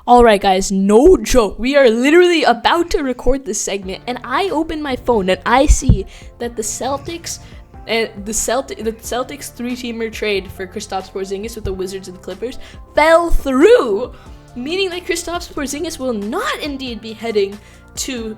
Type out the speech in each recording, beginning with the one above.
Alright guys, no joke. We are literally about to record this segment and I open my phone and I see that the Celtics three-teamer trade for Kristaps Porzingis with the Wizards and the Clippers fell through, meaning that Kristaps Porzingis will not indeed be heading to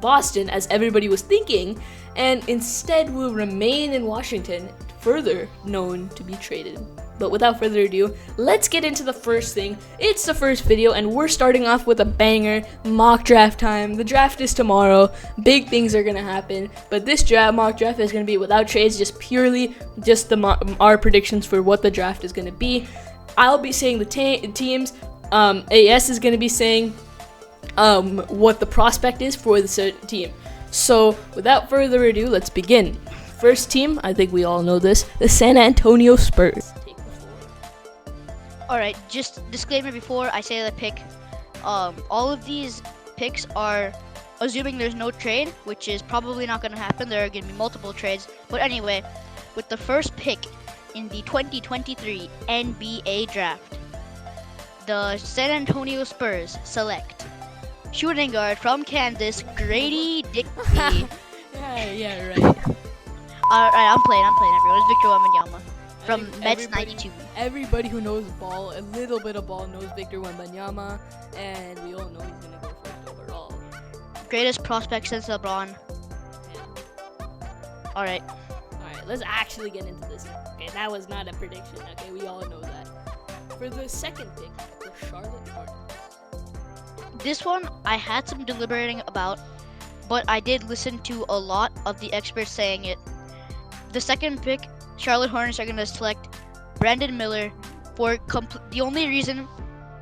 Boston as everybody was thinking, and instead will remain in Washington, further known to be traded. But without further ado, let's get into the first thing. It's the first video, and we're starting off with a banger. Mock draft time. The draft is tomorrow. Big things are gonna happen, but this mock draft is gonna be without trades, just purely just our predictions for what the draft is gonna be. I'll be saying the teams. AS is gonna be saying what the prospect is for the certain team. So without further ado, let's begin. First team, I think we all know this, the San Antonio Spurs. Alright, just disclaimer before I say the pick. All of these picks are assuming there's no trade, which is probably not going to happen. There are going to be multiple trades. But anyway, with the first pick in the 2023 NBA draft, the San Antonio Spurs select shooting guard from Kansas, Grady Dick. yeah, right. Alright, I'm playing everyone. It's Victor Wembanyama from Mets 92. Everybody who knows ball, a little bit of ball, knows Victor Wembanyama, and we all know he's gonna go first overall. Greatest prospect since LeBron. Alright, let's actually get into this. Okay, that was not a prediction. Okay, we all know that. For the second pick, the Charlotte Hornets. This one I had some deliberating about, but I did listen to a lot of the experts saying it. The second pick, Charlotte Hornets are going to select Brandon Miller for the only reason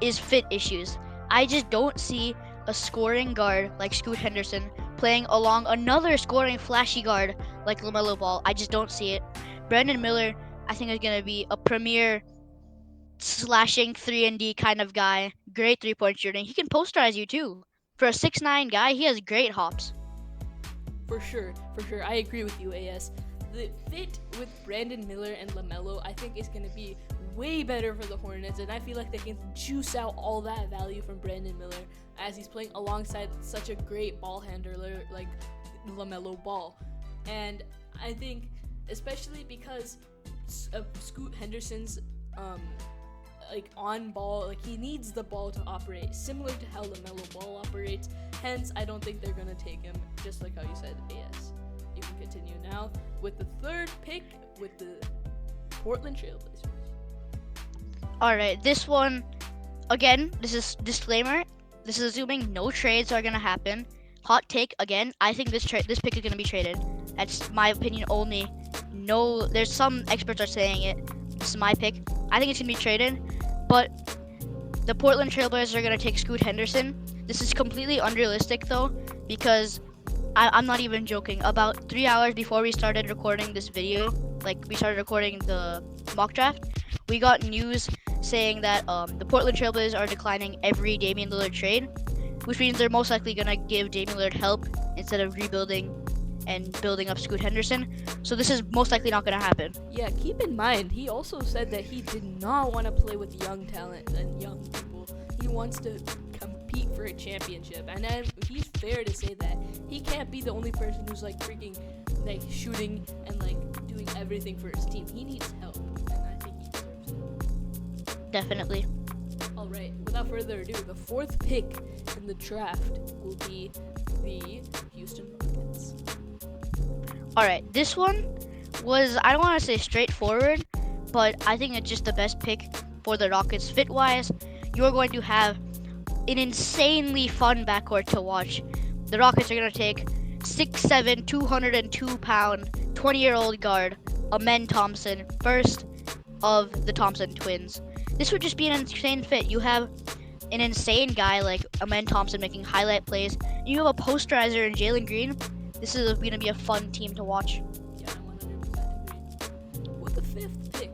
is fit issues. I just don't see a scoring guard like Scoot Henderson playing along another scoring flashy guard like LaMelo Ball. I just don't see it. Brandon Miller, I think, is going to be a premier slashing 3-and-D kind of guy. Great three-point shooting. He can posterize you too. For a 6'9" guy, he has great hops. For sure. I agree with you, AS. The fit with Brandon Miller and LaMelo, I think, is going to be way better for the Hornets, and I feel like they can juice out all that value from Brandon Miller as he's playing alongside such a great ball handler like LaMelo Ball. And I think, especially because of Scoot Henderson's on ball, he needs the ball to operate similar to how LaMelo Ball operates. Hence, I don't think they're going to take him, just like how you said, AS. You can continue now with the third pick with the Portland Trailblazers. Alright, this one, again, this is disclaimer. This is assuming no trades are going to happen. Hot take, again, I think this pick is going to be traded. That's my opinion only. No, there's some experts are saying it. This is my pick. I think it's going to be traded. But the Portland Trailblazers are going to take Scoot Henderson. This is completely unrealistic, though, because I'm not even joking. About 3 hours before we started recording this video, we started recording the mock draft, we got news saying that the Portland Trailblazers are declining every Damian Lillard trade, which means they're most likely going to give Damian Lillard help instead of rebuilding and building up Scoot Henderson. So this is most likely not going to happen. Yeah, keep in mind, he also said that he did not want to play with young talent and young people. He wants to compete for a championship, and then he's fair to say that. He can't be the only person who's freaking shooting and doing everything for his team. He needs help, and I think he deserves it. Definitely. Alright, without further ado, the fourth pick in the draft will be the Houston Rockets. Alright, this one was, I don't want to say straightforward, but I think it's just the best pick for the Rockets. Fit-wise, you're going to have an insanely fun backcourt to watch. The Rockets are going to take 6'7", 202-pound, 20-year-old guard, Amen Thompson, first of the Thompson twins. This would just be an insane fit. You have an insane guy like Amen Thompson making highlight plays. You have a posterizer in Jalen Green. This is going to be a fun team to watch. Yeah, I 100% agree. With the fifth pick,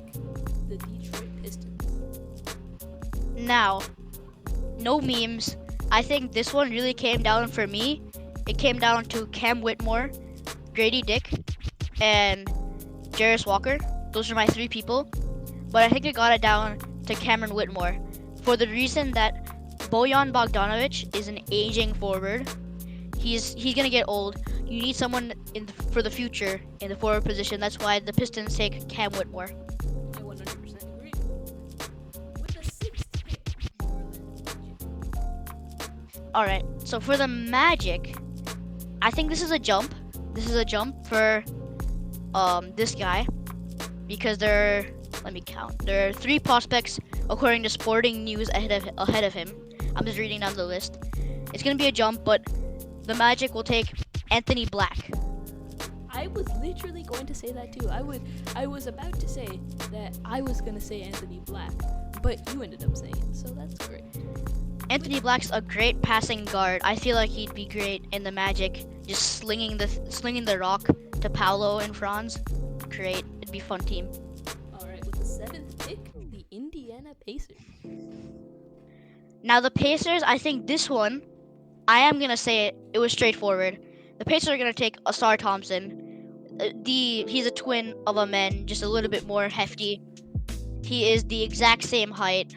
the Detroit Pistons. Now, no memes. I think this one really came down for me. It came down to Cam Whitmore, Grady Dick, and Jarris Walker. Those are my three people. But I think I got it down to Cameron Whitmore for the reason that Bojan Bogdanovic is an aging forward. He's gonna get old. You need someone for the future in the forward position. That's why the Pistons take Cam Whitmore. I 100% agree. With the 6th pick, All right. So for the Magic, I think this is a jump. This is a jump for this guy because let me count. There are 3 prospects according to Sporting News ahead of him. I'm just reading down the list. It's gonna be a jump, but the Magic will take Anthony Black. I was literally going to say that too. I was about to say that I was gonna say Anthony Black, but you ended up saying it, so that's great. Anthony Black's a great passing guard. I feel like he'd be great in the Magic, just slinging the rock to Paolo and Franz. Great, it'd be a fun team. All right, with the 7th pick, the Indiana Pacers. Now the Pacers, I think this one, I am gonna say it. It was straightforward. The Pacers are gonna take Asar Thompson. He's a twin of a man, just a little bit more hefty. He is the exact same height.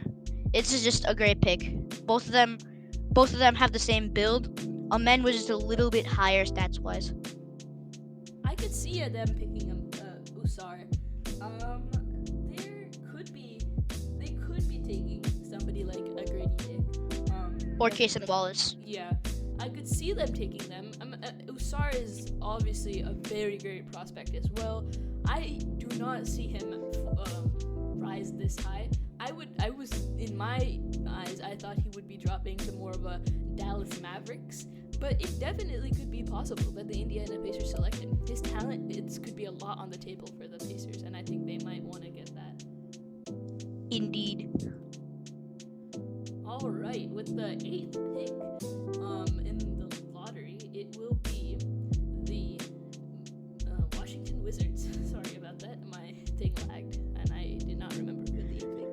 This is just a great pick. Both of them have the same build. Amen was just a little bit higher stats wise. I could see them picking Usar. They could be taking somebody like a Grady Dick. Or Cason Wallace. Yeah, I could see them taking them. Usar is obviously a very great prospect as well. I do not see him rise this high. I was in my eyes, I thought he would be dropping to more of a Dallas Mavericks, but it definitely could be possible that the Indiana Pacers select him. His talent, could be a lot on the table for the Pacers, and I think they might want to get that. Indeed. All right, with the 8th pick, in the lottery, it will be the Washington Wizards. Sorry about that, my thing lagged, and I did not remember who the 8th pick.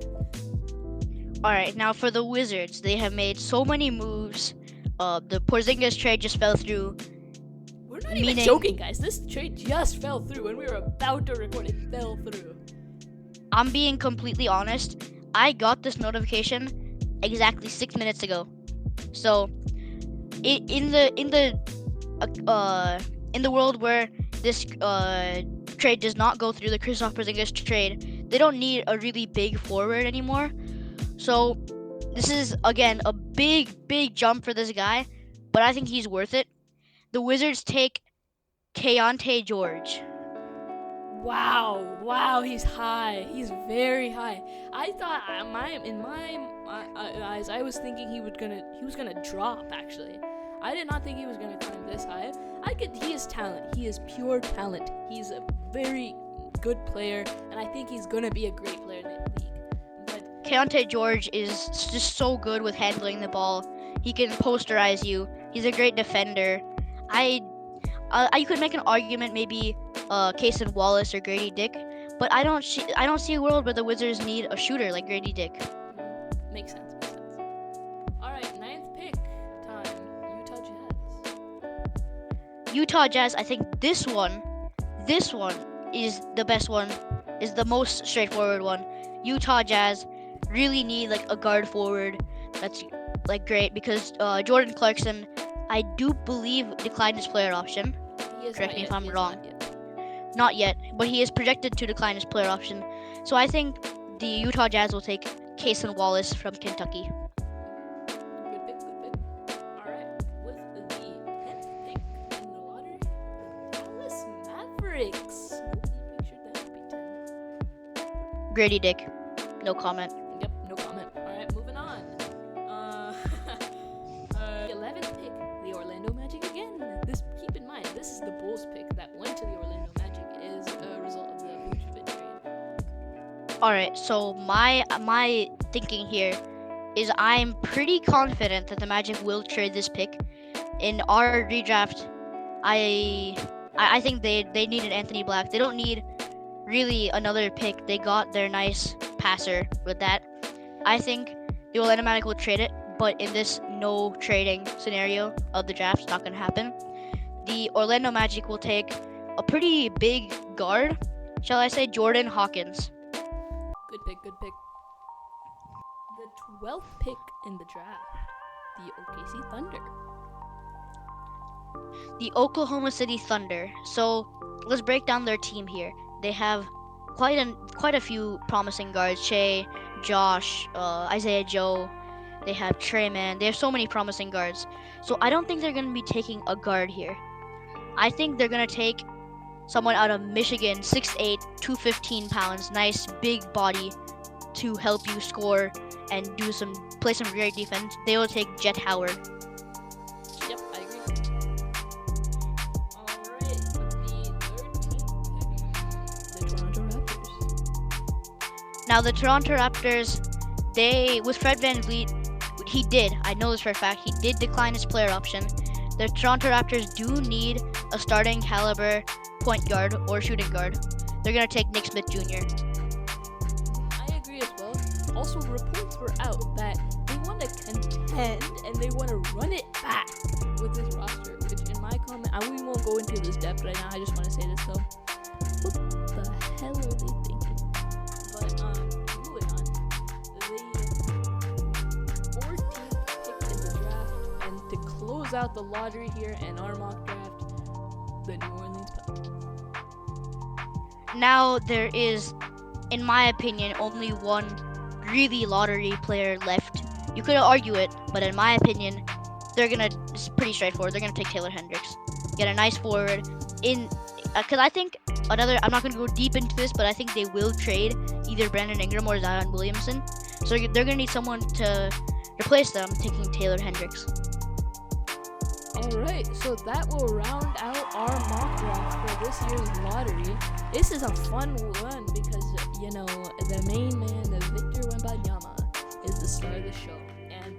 All right, now for the Wizards, they have made so many moves. The Porzingis trade just fell through. We're not even joking, guys. This trade just fell through. When we were about to record, it fell through. I'm being completely honest. I got this notification exactly 6 minutes ago. So, in the world where this trade does not go through, the Kristaps Porzingis trade, they don't need a really big forward anymore. So, this is again a big jump for this guy, but I think he's worth it. The Wizards take Keontae George. Wow, he's high. He's very high. I thought in my eyes, I was thinking he was gonna drop. Actually, I did not think he was gonna climb this high. He is talent. He is pure talent. He's a very good player, and I think he's gonna be a great player in the league. But Keontae George is just so good with handling the ball. He can posterize you. He's a great defender. You could make an argument maybe Cason Wallace or Grady Dick, but I don't see a world where the Wizards need a shooter like Grady Dick. Makes sense. All right, 9th pick time. Utah Jazz. I think this one is the best one, is the most straightforward one. Utah Jazz really need like a guard forward that's like great because Jordan Clarkson, I do believe, declined his player option. Correct me if I'm wrong. Not yet, but he is projected to decline his player option. So I think the Utah Jazz will take Cason Wallace from Kentucky. Good pick. All right, with the 10th pick in the lottery, Dallas Mavericks. Nobody pictured that would be 10. Grady Dick, no comment. Yep, no comment. All right, moving on. 11th pick, the Orlando Magic again. Keep in mind, this is the Bulls pick that went to the Orlando Magic is a result of the Vucevic trade. All right, so my thinking here is I'm pretty confident that the Magic will trade this pick. In our redraft, I think they needed Anthony Black. They don't need really another pick. They got their nice passer with that. I think the Orlando Magic will trade it, but in this no trading scenario of the draft, it's not going to happen. The Orlando Magic will take a pretty big guard, shall I say, Jordan Hawkins. Good pick. The 12th pick in the draft. the OKC Thunder. The Oklahoma City Thunder. So let's break down their team here. They have quite a few promising guards: Shea, Josh, Isaiah Joe. They have Treyman. They have so many promising guards. So I don't think they're going to be taking a guard here. I think they're going to take someone out of Michigan, 6'8", 215 pounds, nice big body to help you score and play some great defense. They will take Jet Howard. Yep, I agree. Alright, the Toronto Raptors. Now the Toronto Raptors, with Fred VanVleet, I know this for a fact, he did decline his player option. The Toronto Raptors do need a starting caliber point guard or shooting guard. They're going to take Nick Smith Jr. I agree as well. Also, reports were out that they want to contend and they want to run it back with this roster, which in my comment, we won't go into this depth right now. I just want to say this though. What the hell are they thinking? But moving on. The 14th pick in the draft, and to close out the lottery here and our mock draft, the New Orleans Pelicans. Now there is, in my opinion, only one really lottery player left. You could argue it, but in my opinion, it's pretty straightforward. They're gonna take Taylor Hendricks, get a nice forward because I think I'm not gonna go deep into this, but I think they will trade either Brandon Ingram or Zion Williamson. So they're gonna need someone to replace them, taking Taylor Hendricks. Alright, so that will round out our mock draft for this year's lottery. This is a fun one because, the main man, the Victor Wembanyama, is the star of the show. And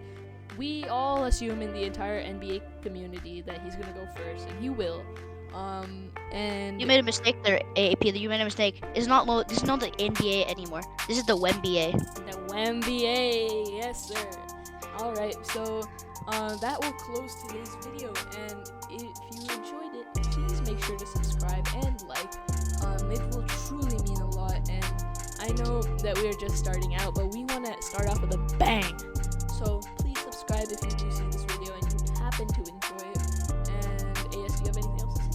we all assume in the entire NBA community that he's going to go first, and he will. And you made a mistake there, AP. You made a mistake. This is not the NBA anymore. This is the WNBA. The WNBA, yes sir. Alright, so that will close today's video, and if you enjoyed it, please make sure to subscribe and like. It will truly mean a lot, and I know that we are just starting out, but we want to start off with a bang. So please subscribe if you do see this video and you happen to enjoy it. And AS, do you have anything else to say?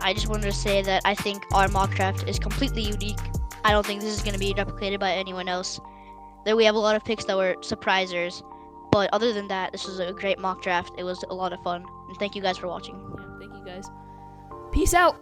I just wanted to say that I think our mock draft is completely unique. I don't think this is going to be replicated by anyone else. That we have a lot of picks that were surprisers. But other than that, this was a great mock draft. It was a lot of fun. And thank you guys for watching. Yeah, thank you guys. Peace out.